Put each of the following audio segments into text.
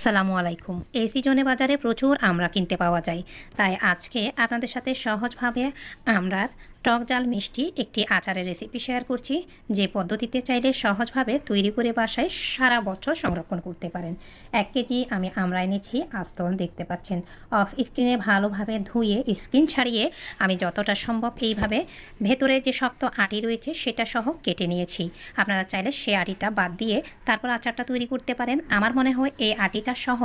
সালামু আলাইকুম। এই সিজনে বাজারে প্রচুর আমড়া কিনতে পাওয়া যায়। তাই আজকে আপনাদের সাথে সহজভাবে আমড়ার টক ঝাল মিষ্টি একটি আচারের রেসিপি শেয়ার করছি, যে পদ্ধতিতে চাইলে সহজভাবে তৈরি করে বাসায় সারা বছর সংরক্ষণ করতে পারেন। 1 কেজি আমি আমড়া এনেছি, আস্ত দেখতে পাচ্ছেন। অফ স্ক্রিনে ভালোভাবে ধুয়ে স্কিন ছাড়িয়ে আমি যতটা সম্ভব এইভাবে ভেতরে যে শক্ত আটি রয়েছে সেটা সহ কেটে নিয়েছি। আপনারা চাইলে সে আটিটা বাদ দিয়ে তারপর আচারটা তৈরি করতে পারেন। আমার মনে হয় এই আটিটা সহ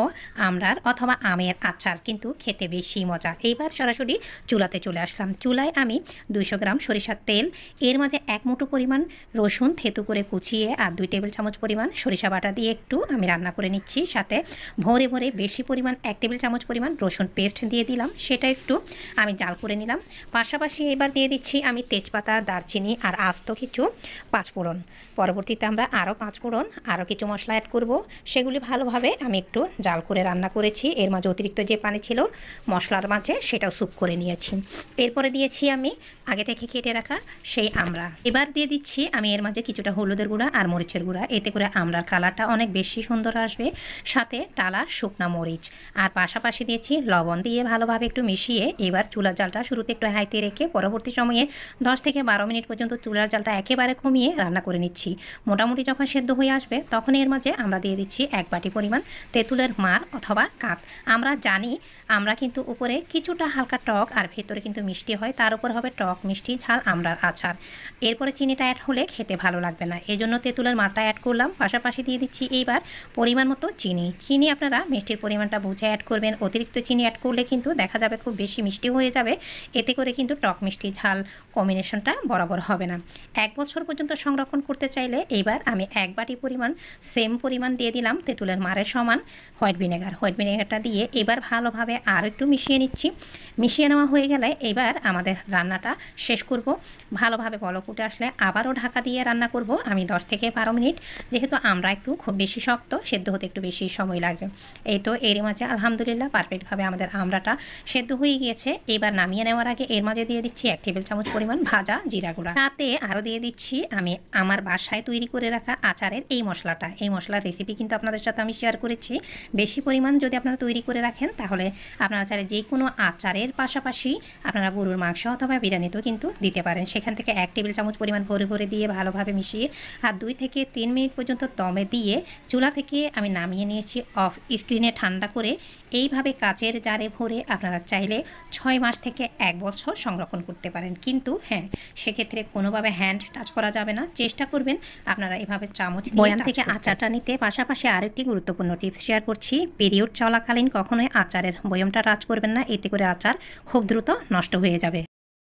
আমড়ার অথবা আমের আচার কিন্তু খেতে বেশি মজা। এইবার সরাসরি চুলাতে চলে আসলাম। চুলায় আমি 200 গ্রাম সরিষার তেল, এর মাঝে 1 মুঠো পরিমাণ রসুন থেতু করে কুচিয়ে আর 2 টেবিল চামচ পরিমাণ সরিষা বাটা দিয়ে একটু আমি রান্না করে নিচ্ছি। সাথে ভরে ভরে বেশি পরিমাণ 1 টেবিল চামচ পরিমাণ রসুন পেস্ট দিয়ে দিলাম, সেটা একটু আমি জাল করে নিলাম। পাশাপাশি এবার দিয়ে দিচ্ছি আমি তেজপাতা, দারচিনি আর আস্ত কিছু পাঁচফোড়ন। পরবর্তীতে আমরা আরও পাঁচফোড়ন আরও কিছু মশলা অ্যাড করব, সেগুলি ভালোভাবে আমি একটু জাল করে রান্না করেছি। এর মাঝে অতিরিক্ত যে পানি ছিল মশলার মাঝে সেটাও স্যুপ করে নিয়েছি। এরপরে দিয়েছি আমি আগে থেকে কেটে রাখা সেই আমড়া। এবার দিয়ে দিচ্ছি আমি এর মাঝে কিছুটা হলুদের গুঁড়া আর মরিচের গুঁড়া, এতে করে আমড়ার কালারটা অনেক বেশি সুন্দর আসবে। সাথে টালা শুকনা মরিচ আর পাশাপাশি দিয়েছি লবণ দিয়ে ভালোভাবে একটু মিশিয়ে এবার চুলার জালটা শুরুতে একটু হাইতে রেখে পরবর্তী সময়ে 10 থেকে 12 মিনিট পর্যন্ত চুলার জালটা একেবারে কমিয়ে রান্না করে নিচ্ছি। মোটামুটি যখন সেদ্ধ হয়ে আসবে তখন এর মাঝে আমরা দিয়ে দিচ্ছি 1 বাটি পরিমাণ তেঁতুলের মার অথবা কাপ। আমরা জানি আমরা কিন্তু উপরে কিছুটা হালকা টক আর ভেতরে কিন্তু মিষ্টি হয়, তার উপর হবে টক মিষ্টি ঝাল আমড়ার আচার। এরপরে চিনিটা অ্যাড হলে খেতে ভালো লাগবে না, এই জন্য তেঁতুলের মারটা অ্যাড করলাম। পাশাপাশি দিয়ে দিচ্ছি এইবার পরিমাণ মতো চিনি আপনারা মিষ্টির পরিমাণটা বুঝে অ্যাড করবেন। অতিরিক্ত চিনি অ্যাড করলে কিন্তু দেখা যাবে খুব বেশি মিষ্টি হয়ে যাবে, এতে করে কিন্তু টক মিষ্টি ঝাল কম্বিনেশনটা বরাবর হবে না। 1 বছর পর্যন্ত সংরক্ষণ করতে চাইলে এইবার আমি 1 বাটি পরিমাণ সেম পরিমাণ দিয়ে দিলাম তেঁতুলের মারের সমান হোয়াইট ভিনেগারটা দিয়ে এবার ভালোভাবে আর একটু মিশিয়ে নিচ্ছি। মিশিয়ে নেওয়া হয়ে গেলে এবার আমাদের রান্নাটা শেষ করব। ভালোভাবে বলক উঠে আসলে আবারও ঢাকা দিয়ে রান্না করব আমি 10 থেকে 12 মিনিট, যেহেতু আমরা একটু খুব বেশি শক্ত, সেদ্ধ হতে একটু বেশি সময় লাগবে। এই তো এর মাঝে আলহামদুলিল্লাহ পারফেক্টভাবে আমাদের আমড়াটা সেদ্ধ হয়ে গিয়েছে। এবার নামিয়ে নেওয়ার আগে এর মাঝে দিয়ে দিচ্ছি 1 টেবিল চামচ পরিমাণ ভাজা জিরা গুঁড়া, সাথে আরও দিয়ে দিচ্ছি আমি আমার বাসায় তৈরি করে রাখা আচারের এই মশলাটা। এই মশলার রেসিপি কিন্তু আপনাদের সাথে আমি শেয়ার করেছি। বেশি পরিমাণ যদি আপনারা তৈরি করে রাখেন তাহলে আপনারা চাইলে যে কোনো আচারের পাশাপাশি আপনারা গরুর মাংস অথবা বিরিয়ানিতেও কিন্তু দিতে পারেন। সেখান থেকে 1 টেবিল চামচ পরিমাণ ভরে ভরে দিয়ে ভালোভাবে মিশিয়ে আর 2 থেকে 3 মিনিট পর্যন্ত দমে দিয়ে চুলা থেকে আমি নামিয়ে নিয়েছি অফ স্ক্রিনে ঠান্ডা করে। এইভাবে কাচের জারে ভরে আপনারা চাইলে 6 মাস থেকে 1 বছর সংরক্ষণ করতে পারেন। কিন্তু হ্যাঁ, সেক্ষেত্রে কোনোভাবে হ্যান্ড টাচ করা যাবে না, চেষ্টা করবেন আপনারা এভাবে চামচ বয়াম থেকে আচারটা নিতে। পাশাপাশি আরেকটি গুরুত্বপূর্ণ টিপস শেয়ার করছি, পিরিয়ড চলাকালীন কখনোই আচারের বয়ামটা টাচ করবেন না, এতে করে আচার খুব দ্রুত নষ্ট হয়ে যাবে।